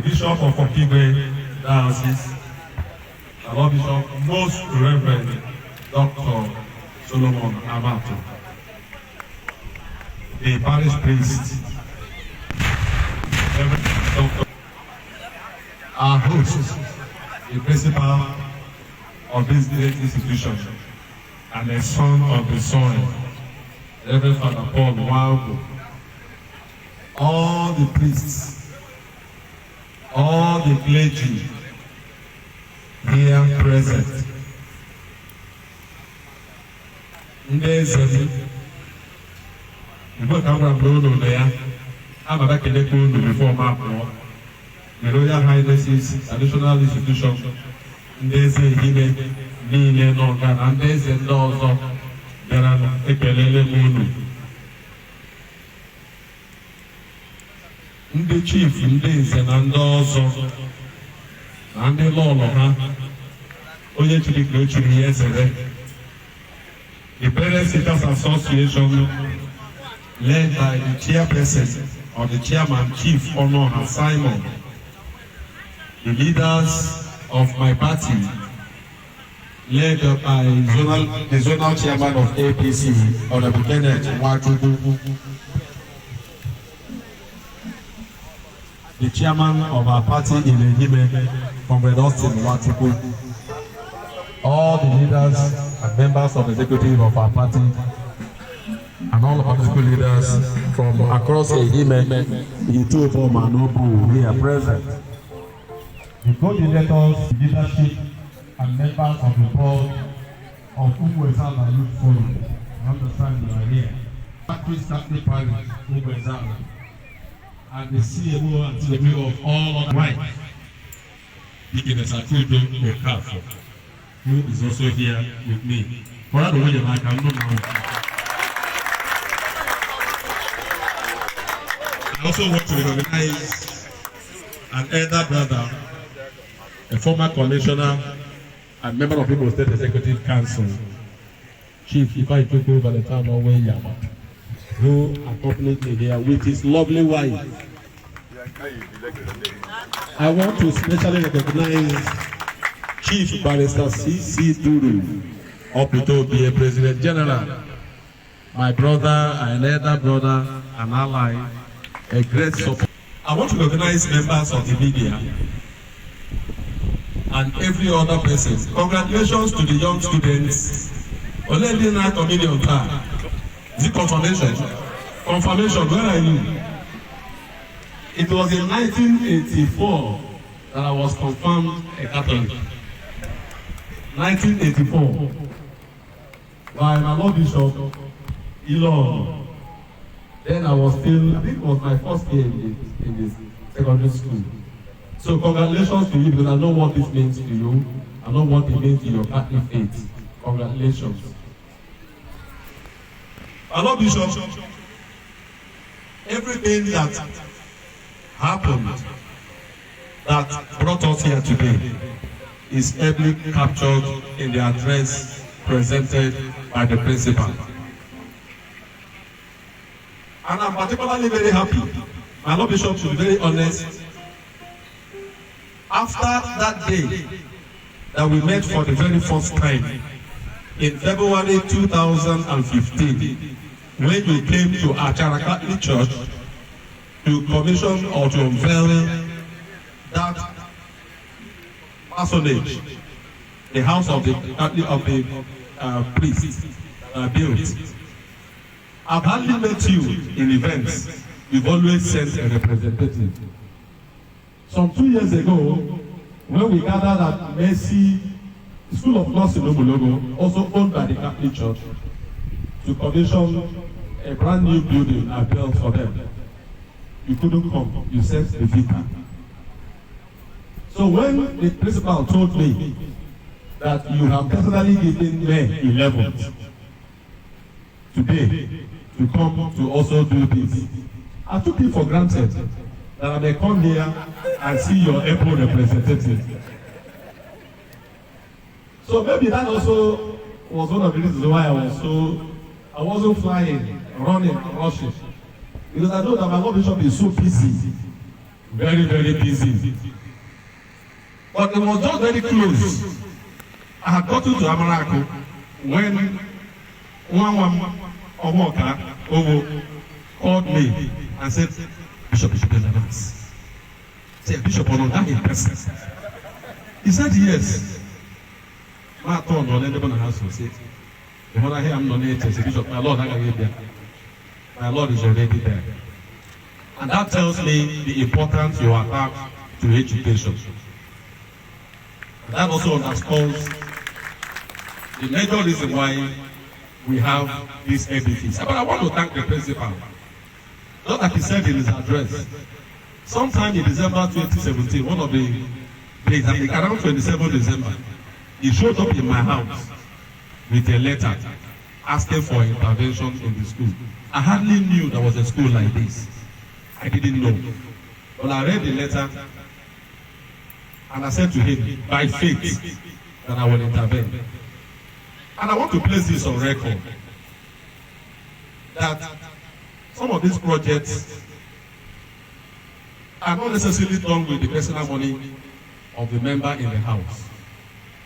Bishop of Okigwe Diocese, the Lord Bishop, Most Reverend Dr. Solomon Amatu, the parish priest, Reverend Dr. Our host, the principal of this great institution, and the son of the soil, Reverend Father Paul Wago, all the priests, all the clergy here present. Ndezeli, before Camera Bruno there, I'm about to let you before Mark War, the Royal Highnesses Additional Institution, Ndezeli, Nine, Nogan, and Ndezeli also, there are Ekelele Munu. Ndị chief ndị nze na ndị ọzọ na ndị lọlọ ha onye chiri ka o chiri ya ezere. The Parents Teachers Association, led by the chairperson or the chairman, Chief Honor Simon, the leaders of my party, led by the zonal chairman of APC, Honorable Kenneth Wajugu, the chairman of our party in Ehime, Comrade Austin Watiku, all the leaders and members of the executive of our party, and all political leaders from across Ehime, Itobo, Manobu, we are present. The coordinators, leadership, and members of the board of Umwezala Youth Forum, I understand you are here. Patrice Catholic Parish, Umwezala, and the CMO and CMO of all other right, Deacon Chike Okafor, who is also here with me. For that reason, I can know now. I also want to recognize an elder brother, a former commissioner and member of Imo State Executive Council, Chief Ifai Tuku Valentano Weyama, who accompanied me here with his lovely wife. I want to specially recognize Chief Barrister C.C. Duru, Opito President General, my brother, an elder brother, an ally, a great support. I want to recognize members of the media and every other person. Congratulations to the young students. Olendina Communion Card. Is it confirmation? Confirmation, where are you? It was in 1984 that I was confirmed a Catholic. 1984. By my Lord Bishop Elon. Then I was still, I think it was my first year in this secondary school. So congratulations to you, because I know what this means to you. I know what it means to your Catholic faith. Congratulations. My Lord Bishop, everything that happened that brought us here today is ably captured in the address presented by the principal. And I'm particularly very happy. My Lord Bishop, to be very honest, after that day that we met for the very first time in February 2015, when you came to Achara Catholic Church to commission or to unveil that personage, the house of the priest built. I've hardly met you in events. You've always sent a representative. Some 2 years ago, when we gathered at Mercy School of Nursing Obulogo, also owned by the Catholic Church, to commission a brand new building I built for them, you couldn't come. You sent the vicar. So when the principal told me that you have personally given May 11th today to come to also do this, I took it for granted that I may come here and see your April representative. So maybe that also was one of the reasons why I wasn't flying, running, rushing. Because I know that my Lord Bishop is so busy very, very busy. But it was just very close. I had gotten to Amatu when one Omoka called me and said, Bishop, there's an answer. Say, Bishop, on that in person. He said, yes. My thought on the house will say, when I hear I'm not nature, say, Bishop, my Lord, I can get there. My Lord is already there. And that tells me the importance you attach to education. That also underscores the major reason why we have these entities. But I want to thank the principal. Just like he said in his address, sometime in December 2017, one of the days, I think around 27 December, he showed up in my house with a letter asking for intervention in the school. I hardly knew there was a school like this. I didn't know. But I read the letter and I said to him, by faith, that I will intervene. And I want to place this on record, that some of these projects are not necessarily done with the personal money of the member in the house.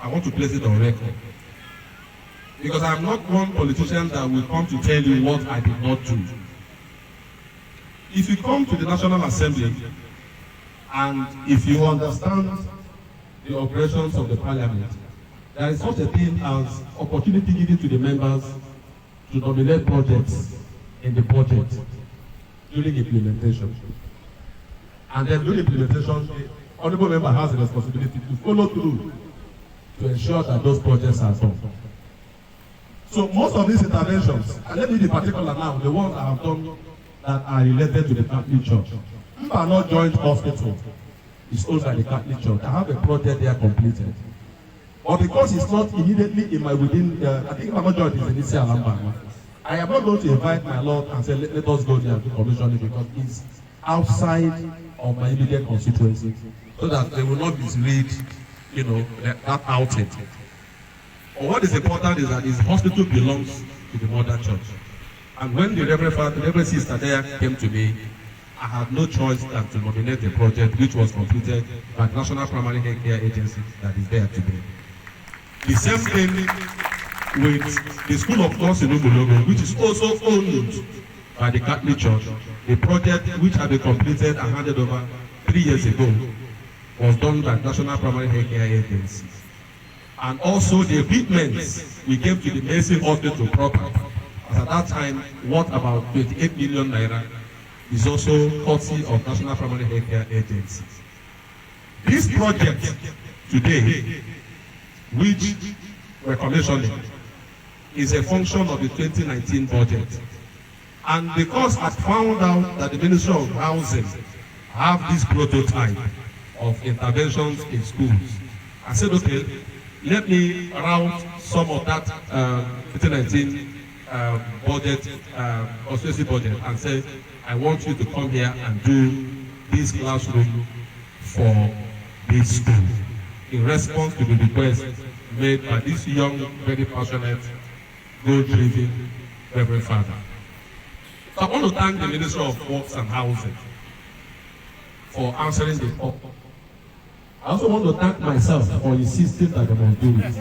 I want to place it on record. Because I'm not one politician that will come to tell you what I did not do. If you come to the National Assembly and if you understand the operations of the Parliament, there is such a thing as opportunity given to the members to nominate projects in the budget during implementation. And then during implementation, the honorable member has a responsibility to follow through to ensure that those projects are done. So most of these interventions, and let me be particular now, the ones I have done that are related to the Catholic Church. Mbano Joint Hospital is owned by the Catholic Church. I have a project there completed. But because it's not immediately in my within, I think Mbano Joint is in Isi Alamba. I am not going to invite my Lord and say, let us go there and do commissioning because it's outside of my immediate constituency. So that they will not mislead, that outing. But what is important is that this hospital belongs to the mother church. And when the Reverend Sister there came to me, I had no choice than to nominate a project which was completed by the National Primary Health Care Agency that is there today. The same thing with the School of Nursing in Umulogo, which is also owned by the Catholic Church. The project which had been completed and handed over 3 years ago was done by the National Primary Health Care Agency. And also the equipment we gave to the Mason Hospital proper, as at that time, worth about 28 million naira, is also courtesy of National Primary Health Care Agency. This project today, which we're commissioning, is a function of the 2019 budget. And because I found out that the Ministry of Housing have this prototype of interventions in schools, I said, okay, let me route some of that 2019 budget, constituency budget, and say, I want you to come here and do this classroom for this school in response to the request made by this young, very passionate, goal-driven Reverend Father. So I want to thank the Minister of Works and Housing for answering the call. I also want to thank myself for insisting that I must do it.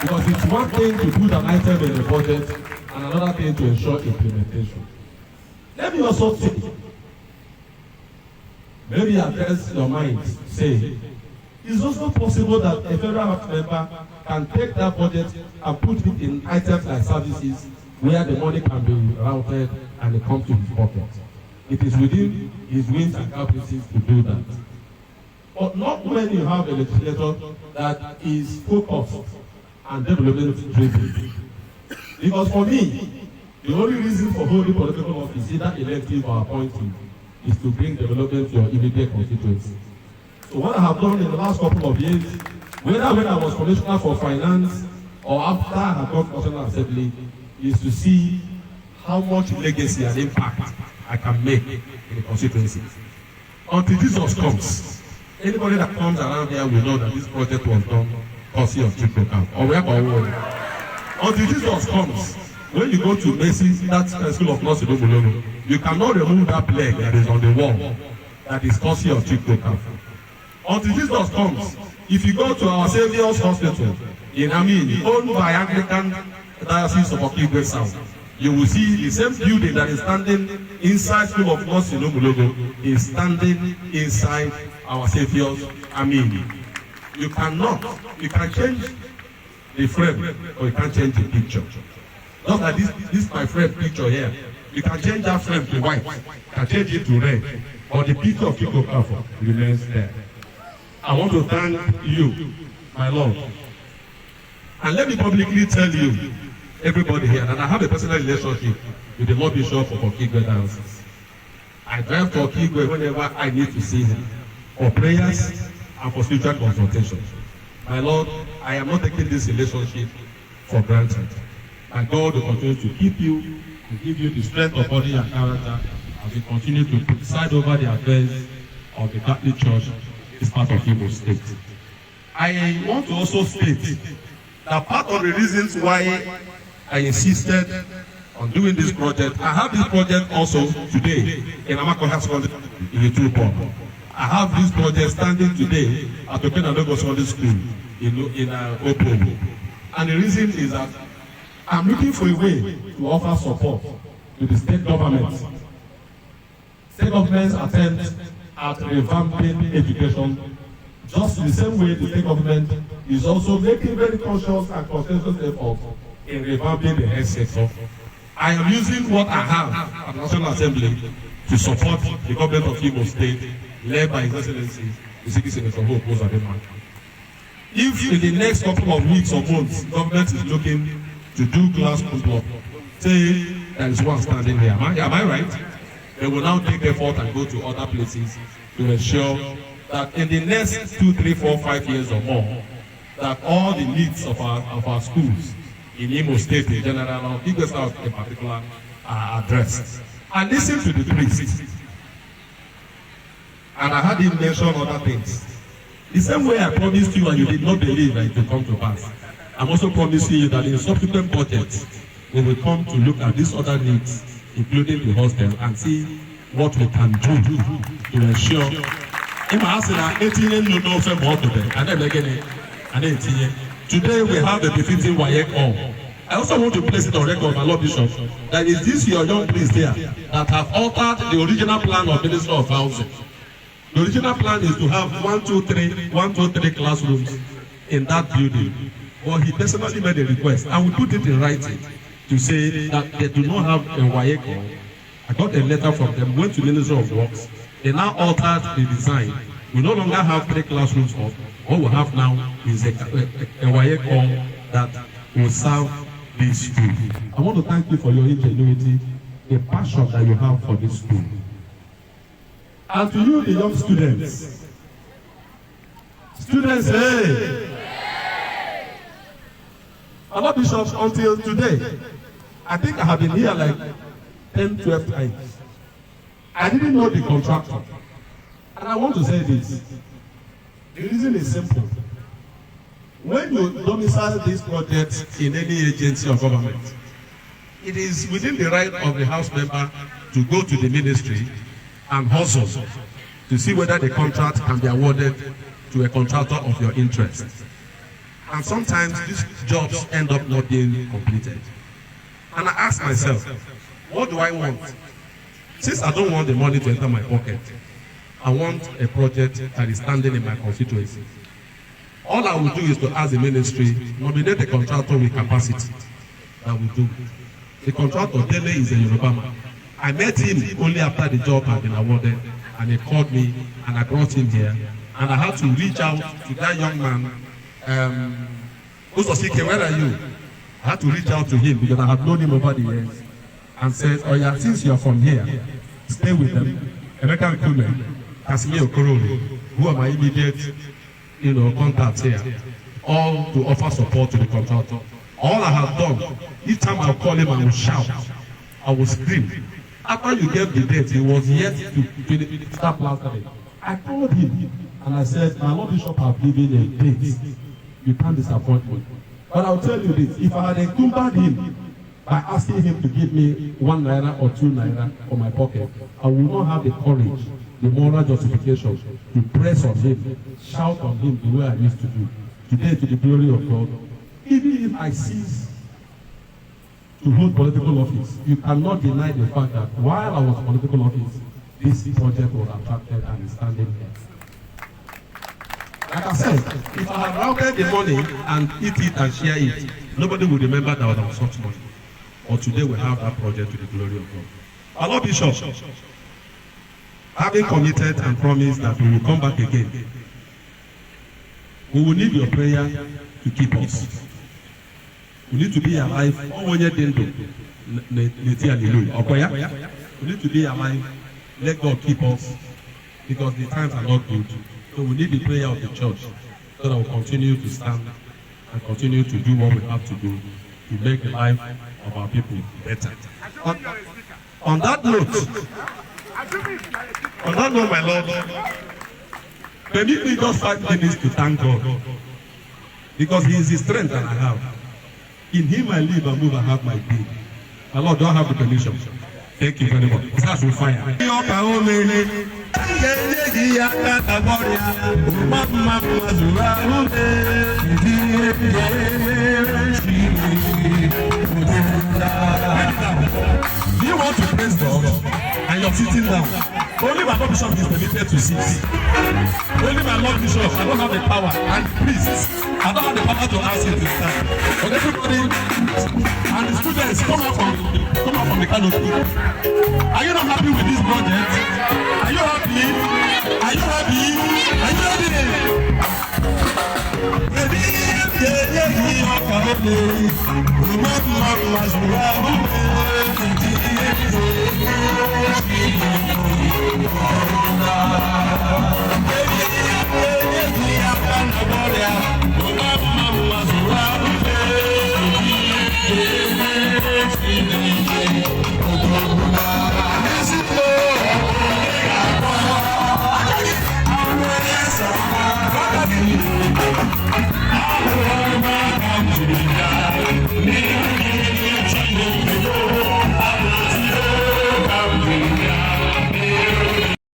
Because it's one thing to put an item in the budget and another thing to ensure implementation. Let me also say, maybe address your mind, say, it's also possible that a federal House member can take that budget and put it in items like services where the money can be routed and it comes to his pocket. It is within his wings and capacities to do that. But not when you have a legislator that is focused and development driven. Because for me, the only reason for holding political office, either elective or appointing, is to bring development to your immediate constituency. So what I have done in the last couple of years, whether when I was Commissioner for Finance or after I have gone to National Assembly, is to see how much legacy and impact I can make in the constituency. Until Jesus comes, anybody that comes around here will know that this project was done courtesy of Chike Okafor. Until Jesus comes, when you go to Macy's, that School of Nursing in Umulogo, you cannot remove that plaque that is on the wall that is costly of Chike Okafor. Until Jesus comes, if you go to our Saviour's Hospital in Amin, owned by Anglican Diocese of Okigwe South, you will see the same building that is standing inside School of Nursing Omulogo is standing inside our Saviour's Amin. You can change the frame, or you can't change the picture. Just like this my friend picture here. You can change that frame to white, you can change it to red, but the picture of Chike Okafor remains there. I want to thank you, my Lord. And let me publicly tell you, everybody here, that I have a personal relationship with the Lord Bishop of Okigwe Diocese. I drive to Okigwe whenever I need to see him, for prayers and for spiritual consultation. My Lord, I am not taking this relationship for granted. And God will continue to keep you, to give you the strength of body and character as we continue to preside over the affairs of the Catholic Church. Is part of Imo State. I want to also state that part of the reasons why I insisted on doing this project, I have this project also today in Amatu Secondary in Itupo. I have this project standing today at the Okenadogo Secondary School in Opobo. And the reason is that I'm looking for a way to offer support to the state government. State governments attempt at revamping education, just in the same way the state government is also making very conscious and consensus efforts in revamping the health sector. I am using what I have at the National Assembly to support the government of Imo State, led by His Excellency, the Secretary Senator Hope Uzodinma. If in the next couple of weeks or months, government is looking to do classroom block, say there is one standing here, am I right? They will now take effort and go to other places to ensure that in the next 2, 3, 4, 5 years or more, that all the needs of our schools in Imo State in general, or Igwe South in particular, are addressed. I listened to the priest, and I had him mention other things. The same way I promised you and you did not believe that it will come to pass, I'm also promising you that in subsequent budgets, we will come to look at these other needs, including the hostel, and see what we can do to ensure. Today we have a befitting WAEC hall. I also want to place it on record, my Lord Bishop, that is this your young priest there that have altered the original plan of Ministry of Housing. The original plan is to have 1, 2, 3 classrooms in that building. But he personally made a request, and we put it in writing, to say that they do not have a WAEC hall. I got a letter from them, went to the Ministry of Works. They now altered the design. We no longer have 3 classrooms up. What we have now is a WAEC hall that will serve this school. I want to thank you for your ingenuity, the passion that you have for this school. And to you, the young students. Students, hey! Our bishops, until today, I think I have been here like 10, 12 times. I didn't know the contractor. And I want to say this. The reason is simple. When you domicile this project in any agency of government, it is within the right of the House member to go to the ministry and hustle to see whether the contract can be awarded to a contractor of your interest. And sometimes these jobs end up not being completed. And I ask myself, what do I want? Since I don't want the money to enter my pocket, I want a project that is standing in my constituency. All I will do is to ask the ministry, nominate a contractor with capacity that will do. The contractor, Dele, is a Yoruba man. I met him only after the job had been awarded, and he called me, and I brought him here. And I had to reach out to that young man, Ososike, where are you? I had to reach out to him because I had known him over the years, and said, oh yeah, since you're from here, stay with them. Emeka Nkume, Casimir Okoroli, who are my immediate contacts here, all to offer support to the contractor. All I have done, each time I call him, I will shout, I will scream. After you gave the date, he was yet to start plastering. I called him and I said, my Lord Bishop have given a date. You can't disappoint me. But I'll tell you this, if I had encumbered him by asking him to give me 1 naira or 2 naira for my pocket, I would not have the courage the moral justification to press on him, shout on him the way I used to do. Today, to the glory of God, even if I cease to hold political office, you cannot deny the fact that while I was in political office, this project was attracted and is standing here. Like I said, if I had routed the money and eat it and share it, nobody would remember that I was on such money. But today we have that project to the glory of God. Our Lord Bishop, having committed and promised that we will come back again, we will need your prayer to keep us. We need to be alive. We need to be alive. Let God keep us, because the times are not good. So we need the prayer of the church so that we'll continue to stand and continue to do what we have to do to make the life of our people better. On that note, my Lord, permit me just 5 minutes to thank God, because He is the strength that I have. In Him I live and move and have my being. My Lord, do I have the permission? Thank you very much. It starts with fire. Do you want to praise God and you're sitting down? Only my Lord Bishop is permitted to sit. Only my Lord Bishop, I don't have the power, and priests, I don't have the power to ask you to stand. But everybody and the students, come out from the canopy. Are you not happy with this project? Are you happy? Are you happy? Are you happy?